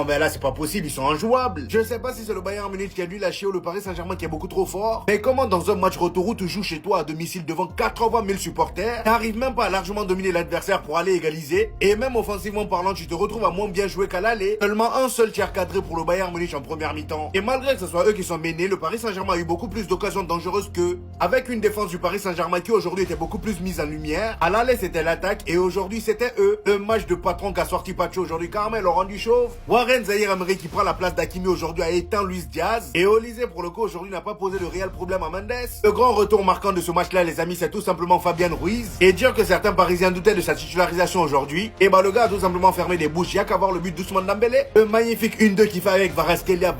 non mais là c'est pas possible, ils sont injouables. Je sais pas si c'est le Bayern Munich qui a dû lâcher ou le Paris Saint-Germain qui est beaucoup trop fort. Mais comment dans un match retour où tu joues chez toi à domicile devant 80 000 supporters, t'arrives même pas à largement dominer l'adversaire pour aller égaliser. Et même offensivement parlant, tu te retrouves à moins bien jouer qu'à l'aller. Seulement un seul tir cadré pour le Bayern Munich en première mi-temps. Et malgré que ce soit eux qui sont menés, le Paris Saint-Germain a eu beaucoup plus d'occasions dangereuses qu'eux. Avec une défense du Paris Saint-Germain qui aujourd'hui était beaucoup plus mise en lumière. À l'aller c'était l'attaque et aujourd'hui c'était eux. Le match de patron qu'a sorti Pacho aujourd'hui, Carmel leur rendu chauve. Warren Zahir-Emery qui prend la place d'Hakimi aujourd'hui a éteint Luis Diaz. Et Olise pour le coup aujourd'hui n'a pas posé de réel problème à Mendes. Le grand retour marquant de ce match-là les amis c'est tout simplement Fabian Ruiz. Et dire que certains Parisiens doutaient de sa titularisation aujourd'hui, et bah le gars a tout simplement fermé des bouches. Il y a qu'à voir le but d'Ousmane Dembélé. Le magnifique 1-2 qu'il fait avec Kvaratskhelia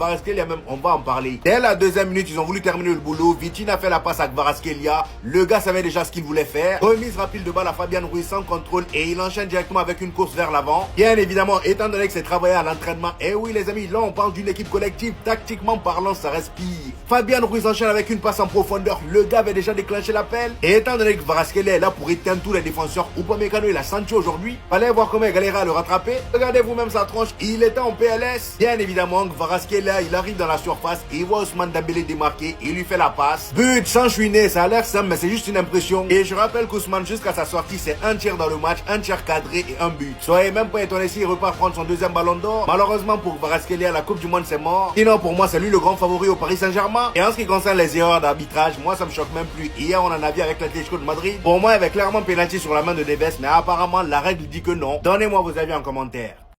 même, on va en parler. Dès la deuxième minute ils ont voulu terminer le boulot. Vitinha a fait la passe à Kvaratskhelia. Le gars savait déjà ce qu'il voulait faire. Remise rapide de balle à Fabian Ruiz sans contrôle et il enchaîne directement avec une course vers l'avant. Bien évidemment étant donné que c'est travaillé à l'entraînement. Et oui les amis, là on parle d'une équipe collective. Tactiquement parlant ça respire. Fabian Ruiz enchaîne avec une passe en profondeur. Le gars avait déjà déclenché l'appel. Et étant donné que Kvaratskhelia est là pour éteindre tous les défenseurs, Upamecano il a senti aujourd'hui. Fallait voir comment il galérait à le rattraper. Regardez vous-même sa tronche, il était en PLS. Bien évidemment, Kvaratskhelia il arrive dans la surface, il voit Ousmane Dembélé démarquer, il lui fait la passe. But sans chouiner, ça a l'air simple mais c'est juste une impression. Et je rappelle qu'Ousmane jusqu'à sa sortie c'est un tir dans le match, un tir cadré et un but. Soyez même pas étonné s'il repart prendre son deuxième ballon d'or. Malheureusement pour Kvaratskhelia, la Coupe du Monde c'est mort. Sinon pour moi c'est lui le grand favori au Paris Saint-Germain. Et en ce qui concerne les erreurs d'arbitrage, moi ça me choque même plus. Hier on en a vu avec l'Atlético de Madrid. Pour moi il y avait clairement pénalty sur la main de Neves, mais apparemment la règle dit que non. Donnez-moi vos avis en commentaire.